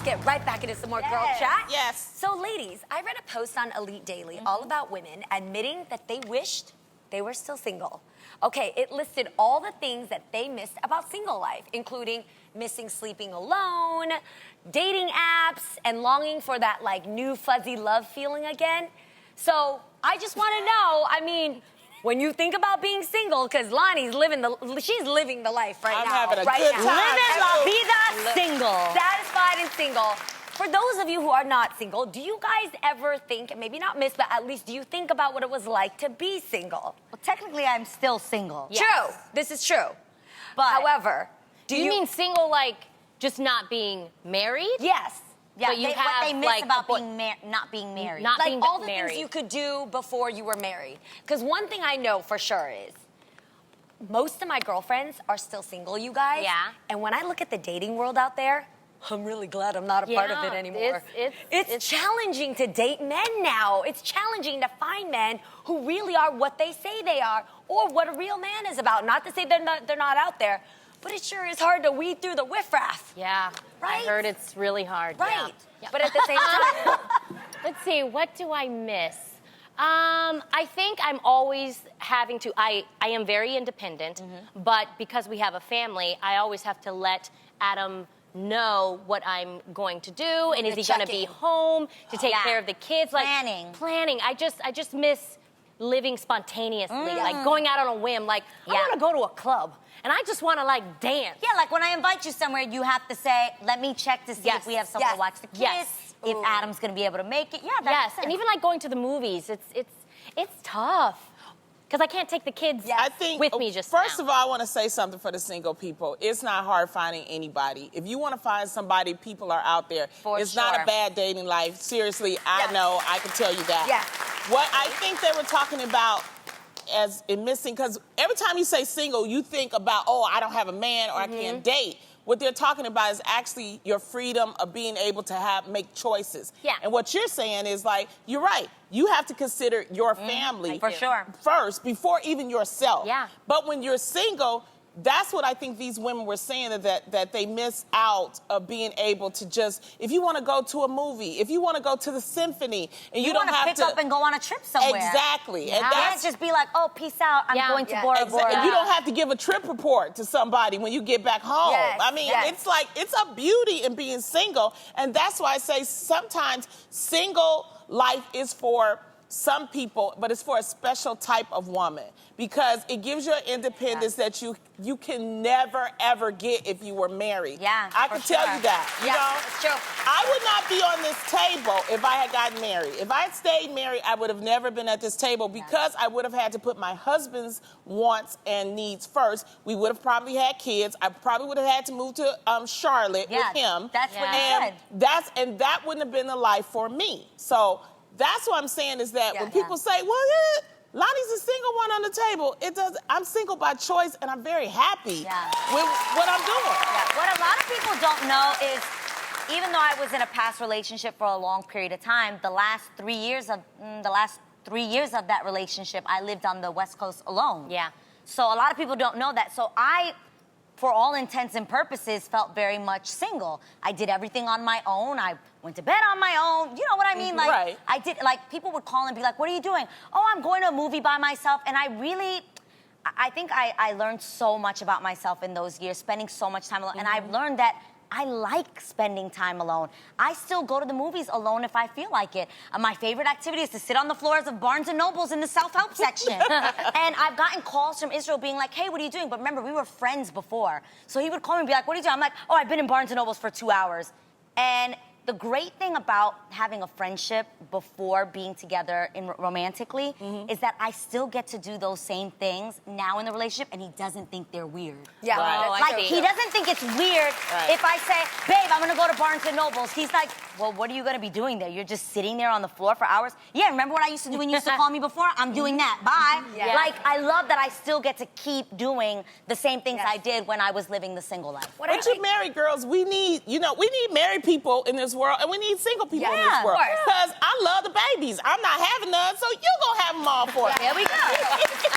get right back into some more girl chat. Yes. So, ladies, I read a post on Elite Daily all about women admitting that they wished they were still single. Okay, it listed all the things that they missed about single life, including missing sleeping alone, dating apps, and longing for that like new fuzzy love feeling again. So I just want to know, I mean, when you think about being single, because Lonnie's she's living the life right I'm now. having a right good now. time. Living la vida single. Satisfied and single. For those of you who are not single, do you guys ever think, maybe not miss, but at least do you think about what it was like to be single? Well, technically, I'm still single. True. This is true. But However, Do you mean single like just not being married? yes. yeah, but you what have, they miss like, about a not being married. Not Like being all the married. things you could do before you were married. Because one thing I know for sure is most of my girlfriends are still single, you guys. Yeah. And when I look at the dating world out there, I'm really glad I'm not a part of it Yeah, anymore. it's challenging to date men now. It's challenging to find men who really are what they say they are or what a real man is about. Not to say they're not out there, but it sure is hard to weed through the riffraff. Yeah. Right? I heard it's really hard. Right. Yeah. But at the same time, Let's see, what do I miss? I think I'm always having to, I am very independent, but because we have a family, I always have to let Adam know what I'm going to do, and is he going to be home to take care of the kids? Planning. I just miss living spontaneously, like going out on a whim. Like, I want to go to a club, and I just want to, like, dance. Yeah, like when I invite you somewhere, you have to say, let me check to see if we have someone to watch the kids. Yes. If Adam's going to be able to make it. Yeah, Yes, that's and even like going to the movies, it's tough. Because I can't take the kids I think, with me just first now. of all, I want to say something for the single people. It's not hard finding anybody. If you want to find somebody, people are out there. It's not a bad dating life. Seriously, I know. I can tell you that. Yeah. What I think they were talking about as in missing, because every time you say single, you think about, oh, I don't have a man or I can't date. What they're talking about is actually your freedom of being able to make choices. Yeah. And what you're saying is like, you're right. You have to consider your family For sure. first before even yourself. Yeah. But when you're single, that's what I think these women were saying, that they miss out of being able to just, if you want to go to a movie, if you want to go to the symphony, and you don't have pick up and go on a trip somewhere. Exactly. Yeah. And You can't just be like, oh, peace out, I'm going to Bora Bora. And you don't have to give a trip report to somebody when you get back home. Yes, I mean, yes. it's like, it's a beauty in being single. And that's why I say sometimes single life is for some people, but it's for a special type of woman because it gives you an independence that you can never, ever get if you were married. Yeah, I can tell you that. You know? that's true. I would not be on this table if I had gotten married. If I had stayed married, I would have never been at this table because I would have had to put my husband's wants and needs first. We would have probably had kids. I probably would have had to move to Charlotte with him. That's what you and said. that wouldn't have been the life for me. So that's what I'm saying is that when people say, well, Lonnie's a single one on the table, I'm single by choice and I'm very happy with what I'm doing. Yeah. What a lot of people don't know is, even though I was in a past relationship for a long period of time, the last 3 years of that relationship, I lived on the West Coast alone. Yeah. So a lot of people don't know that. So I, for all intents and purposes, felt very much single. I did everything on my own. I went to bed on my own. You know what I mean? Like, I did, like, people would call and be like, what are you doing? Oh, I'm going to a movie by myself. And I think I learned so much about myself in those years, spending so much time alone. And I've learned that I like spending time alone. I still go to the movies alone if I feel like it. My favorite activity is to sit on the floors of Barnes & Nobles in the self-help section. And I've gotten calls from Israel being like, hey, what are you doing? But remember, we were friends before. So he would call me and be like, what are you doing? I'm like, oh, I've been in Barnes & Nobles for 2 hours. And the great thing about having a friendship before being together romantically is that I still get to do those same things now in the relationship, and he doesn't think they're weird. Yeah, Like, he doesn't think it's weird if I say, babe, I'm gonna go to Barnes & Nobles. He's like, well, what are you gonna be doing there? You're just sitting there on the floor for hours? Yeah, remember what I used to do when you used to call me before? I'm doing that, bye. Yeah. Like, I love that I still get to keep doing the same things I did when I was living the single life. But you married girls, we need married people in this world, and we need single people in this world. Because I love the babies. I'm not having none, so you're gonna have them all for me. There we go.